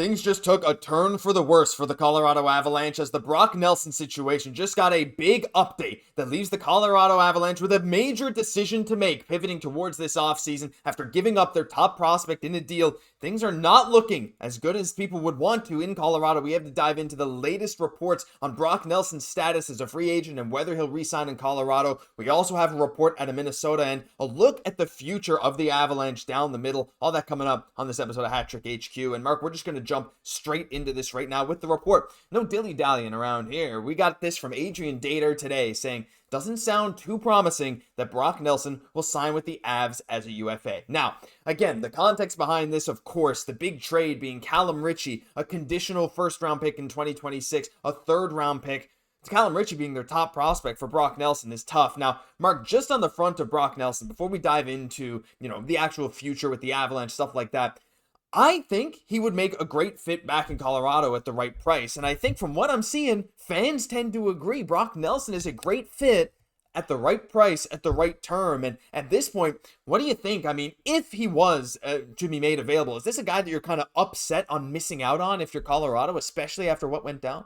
Things just took a turn for the worse for the Colorado Avalanche as the Brock Nelson situation just got a big update that leaves the Colorado Avalanche with a major decision to make, pivoting towards this offseason after giving up their top prospect in a deal. Things are not looking as good as people would want to in Colorado. We have to dive into the latest reports on Brock Nelson's status as a free agent and whether he'll re-sign in Colorado. We also have a report out of Minnesota and a look at the future of the Avalanche down the middle. All that coming up on this episode of Hat Trick HQ. And Mark, we're just going to jump straight into this right now with the report. No dilly-dallying around here. We got this from Adrian Dater today saying, doesn't sound too promising that Brock Nelson will sign with the Avs as a UFA. Now, again, the context behind this, of course, the big trade being Callum Ritchie, a conditional first-round pick in 2026, a third-round pick. Callum Ritchie being their top prospect for Brock Nelson is tough. Now, Mark, just on the front of Brock Nelson, before we dive into, the actual future with the Avalanche, stuff like that, I think he would make a great fit back in Colorado at the right price. And I think from what I'm seeing, fans tend to agree Brock Nelson is a great fit at the right price, at the right term. And at this point, what do you think? I mean, if he was to be made available, is this a guy that you're kind of upset on missing out on if you're Colorado, especially after what went down?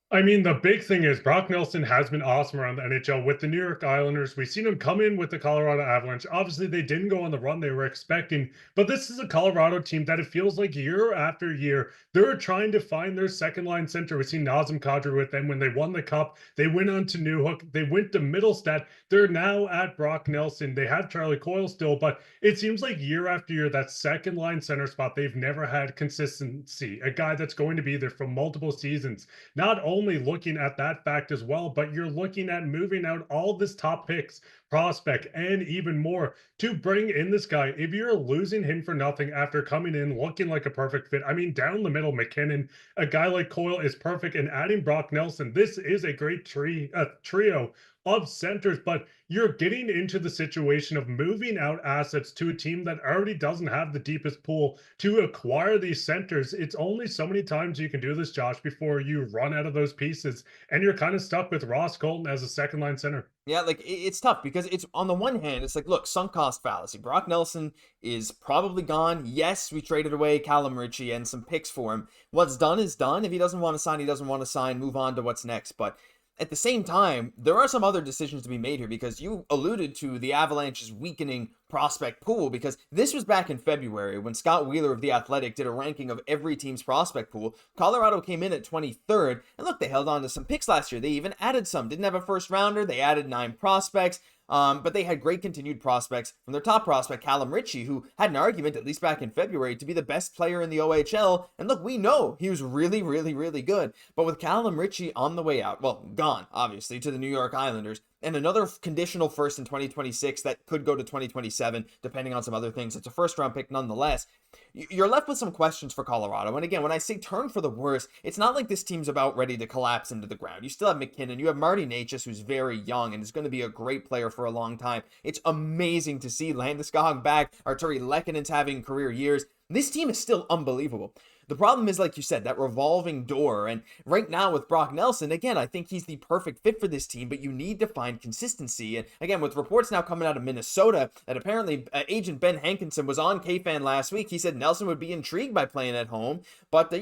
I mean, the big thing is Brock Nelson has been awesome around the NHL with the New York Islanders. We've seen him come in with the Colorado Avalanche. Obviously, they didn't go on the run they were expecting, but this is a Colorado team that it feels like year after year, they're trying to find their second line center. We've seen Nazem Kadri with them when they won the Cup. They went on to Newhook. They went to Middlestat. They're now at Brock Nelson. They have Charlie Coyle still, but it seems like year after year, that second line center spot, they've never had consistency. A guy that's going to be there for multiple seasons. Not only looking at that fact as well, but you're looking at moving out all this top picks, prospect, and even more to bring in this guy. If you're losing him for nothing after coming in looking like a perfect fit, I mean, down the middle, MacKinnon, a guy like Coyle is perfect, and adding Brock Nelson, this is a great trio of centers, but you're getting into the situation of moving out assets to a team that already doesn't have the deepest pool to acquire these centers. It's only so many times you can do this, Josh, before you run out of those pieces, and you're kind of stuck with Ross Colton as a second line center. Yeah, like it's tough because it's on the one hand, it's like, look, sunk cost fallacy. Brock Nelson is probably gone. Yes, we traded away Callum Ritchie and some picks for him. What's done is done. If he doesn't want to sign, he doesn't want to sign. Move on to what's next. But at the same time, there are some other decisions to be made here because you alluded to the Avalanche's weakening prospect pool, because this was back in February when Scott Wheeler of The Athletic did a ranking of every team's prospect pool. Colorado came in at 23rd, and look, they held on to some picks last year. They even added some. Didn't have a first rounder. They added 9 prospects. But they had great continued prospects from their top prospect, Callum Ritchie, who had an argument, at least back in February, to be the best player in the OHL. And look, we know he was really, really, really good. But with Callum Ritchie on the way out, well, gone, obviously, to the New York Islanders, and another conditional first in 2026 that could go to 2027, depending on some other things. It's a first-round pick nonetheless. You're left with some questions for Colorado. And again, when I say turn for the worse, it's not like this team's about ready to collapse into the ground. You still have MacKinnon. You have Marty Necas, who's very young and is going to be a great player for a long time. It's amazing to see Landeskog back. Arturi Lekkonen's having career years. This team is still unbelievable. The problem is, like you said, that revolving door. And right now with Brock Nelson, again, I think he's the perfect fit for this team, but you need to find consistency. And again, with reports now coming out of Minnesota that apparently agent Ben Hankinson was on K-Fan last week. He said Nelson would be intrigued by playing at home, but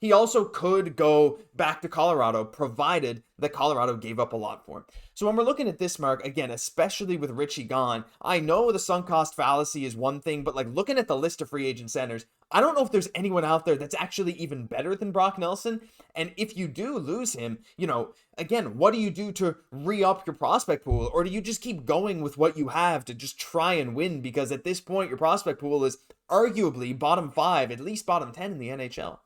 he also could go back to Colorado, provided that Colorado gave up a lot for him. So when we're looking at this, Mark, again, especially with Ritchie gone, I know the sunk cost fallacy is one thing, but like looking at the list of free agent centers, I don't know if there's anyone out there that's actually even better than Brock Nelson. And if you do lose him, again, what do you do to re-up your prospect pool? Or do you just keep going with what you have to just try and win? Because at this point, your prospect pool is arguably bottom 5, at least bottom 10 in the NHL.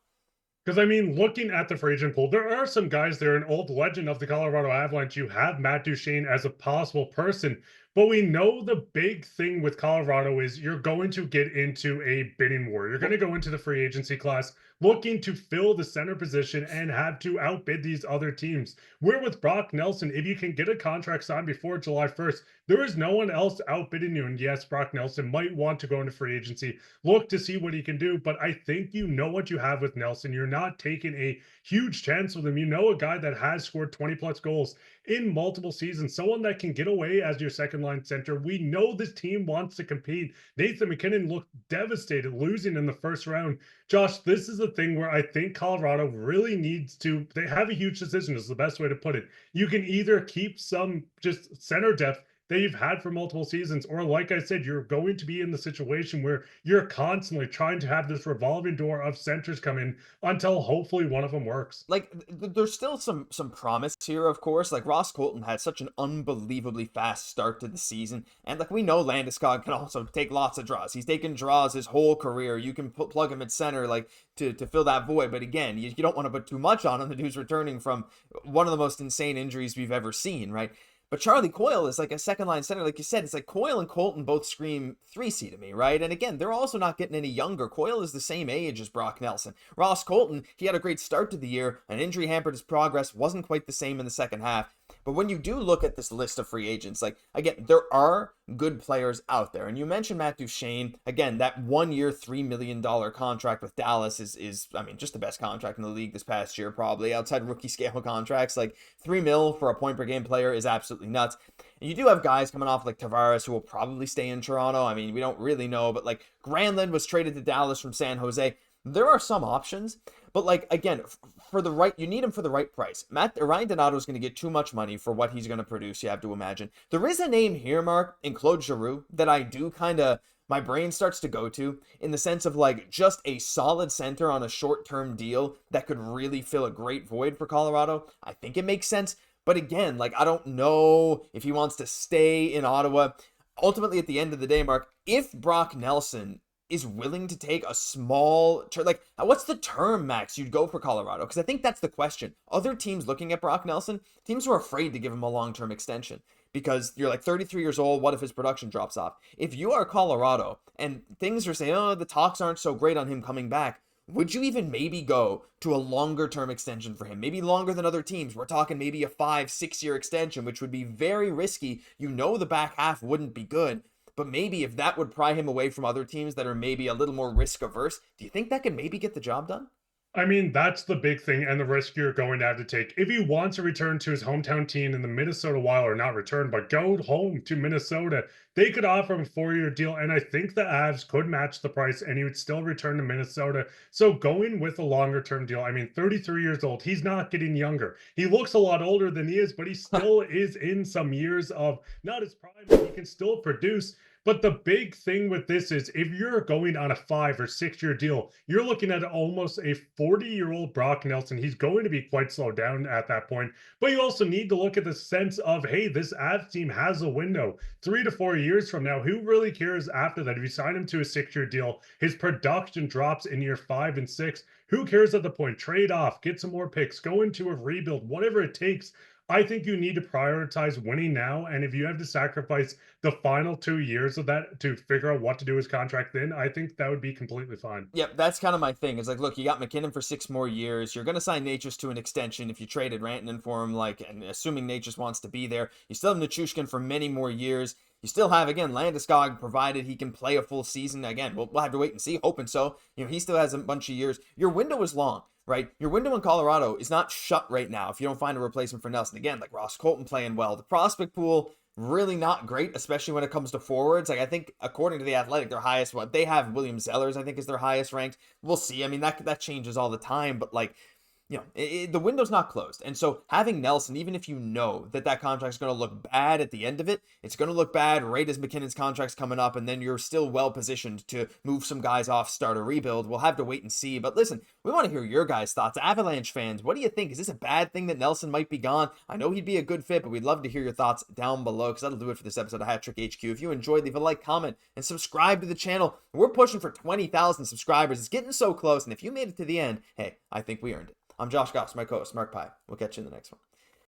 Because, I mean, looking at the free agent pool, there are some guys there, an old legend of the Colorado Avalanche. You have Matt Duchene as a possible person. But we know the big thing with Colorado is you're going to get into a bidding war. You're going to go into the free agency class looking to fill the center position and have to outbid these other teams. Where with Brock Nelson, if you can get a contract signed before July 1st, There is no one else outbidding you. And yes, Brock Nelson might want to go into free agency, look to see what he can do. But I think you know what you have with Nelson. You're not taking a huge chance with him. You know, a guy that has scored 20 plus goals in multiple seasons, someone that can get away as your second line center. We know this team wants to compete. Nathan MacKinnon looked devastated losing in the first round. Josh, this is the thing where I think Colorado really needs to, they have a huge decision, is the best way to put it. You can either keep some just center depth that you've had for multiple seasons, or like I said, you're going to be in the situation where you're constantly trying to have this revolving door of centers come in until hopefully one of them works. Like there's still some promise here, of course. Like Ross Colton had such an unbelievably fast start to the season, and like we know Landeskog can also take lots of draws. He's taken draws his whole career. You can plug him at center like to fill that void, but again, you don't want to put too much on him. The dude's returning from one of the most insane injuries we've ever seen, right? But Charlie Coyle is like a second line center. Like you said, it's like Coyle and Colton both scream 3C to me, right? And again, they're also not getting any younger. Coyle is the same age as Brock Nelson. Ross Colton, he had a great start to the year. An injury hampered his progress, wasn't quite the same in the second half. But when you do look at this list of free agents, like, again, there are good players out there. And you mentioned Matt Duchene. Again, that 1 year, $3 million contract with Dallas is, I mean, just the best contract in the league this past year, probably. Outside rookie scale contracts, like $3 million for a point per game player is absolutely nuts. And you do have guys coming off like Tavares who will probably stay in Toronto. I mean, we don't really know, but like Granlund was traded to Dallas from San Jose. There are some options, but like, again, for the right, you need him for the right price. Ryan Donato is going to get too much money for what he's going to produce, you have to imagine. There is a name here, Mark, in Claude Giroux that I do kind of, my brain starts to go to in the sense of like just a solid center on a short-term deal that could really fill a great void for Colorado. I think it makes sense. But again, like, I don't know if he wants to stay in Ottawa. Ultimately, at the end of the day, Mark, if Brock Nelson is willing to take a small like what's the term max you'd go for Colorado? Because I think that's the question. Other teams looking at Brock Nelson, teams are afraid to give him a long-term extension because you're like 33 years old. What if his production drops off? If you are Colorado and things are saying, oh, the talks aren't so great on him coming back, would you even maybe go to a longer term extension for him? Maybe longer than other teams. We're talking maybe a 5-6 year extension, which would be very risky. You know, the back half wouldn't be good. But maybe if that would pry him away from other teams that are maybe a little more risk averse, do you think that could maybe get the job done? I mean, that's the big thing and the risk you're going to have to take. If he wants to return to his hometown team in the Minnesota Wild, or not return, but go home to Minnesota, they could offer him a 4 year deal. And I think the Avs could match the price and he would still return to Minnesota. So going with a longer term deal, I mean, 33 years old, he's not getting younger. He looks a lot older than he is, but he still is in some years of not his prime. He can still produce. But the big thing with this is if you're going on a 5 or 6 year deal, you're looking at almost a 40-year-old Brock Nelson. He's going to be quite slowed down at that point. But you also need to look at the sense of, hey, this Avs team has a window 3 to 4 years from now. Who really cares after that? If you sign him to a 6 year deal, his production drops in year 5 and 6. Who cares at the point? Trade off, get some more picks, go into a rebuild, whatever it takes. I think you need to prioritize winning now. And if you have to sacrifice the final 2 years of that to figure out what to do with his contract, then I think that would be completely fine. Yep, that's kind of my thing. It's like, look, you got MacKinnon for 6 more years. You're going to sign Necas to an extension if you traded Rantanen for him, like, and assuming Necas wants to be there. You still have Nichushkin for many more years. You still have, again, Landeskog, provided he can play a full season. Again, we'll have to wait and see, hoping so. You know, he still has a bunch of years. Your window is long, right? Your window in Colorado is not shut right now if you don't find a replacement for Nelson. Again, like Ross Colton playing well. The prospect pool, really not great, especially when it comes to forwards. Like, I think, according to The Athletic, their highest one, they have William Zellers, I think, is their highest ranked. We'll see. I mean, that changes all the time, but like, you know, the window's not closed. And so having Nelson, even if you know that contract's going to look bad at the end of it, it's going to look bad right as MacKinnon's contract's coming up, and then you're still well positioned to move some guys off, start a rebuild. We'll have to wait and see. But listen, we want to hear your guys' thoughts. Avalanche fans, what do you think? Is this a bad thing that Nelson might be gone? I know he'd be a good fit, but we'd love to hear your thoughts down below, because that'll do it for this episode of Hat Trick HQ. If you enjoyed, leave a like, comment, and subscribe to the channel. We're pushing for 20,000 subscribers. It's getting so close, and if you made it to the end, hey, I think we earned it. I'm Josh Gosse, my co-host, Mark Pye. We'll catch you in the next one.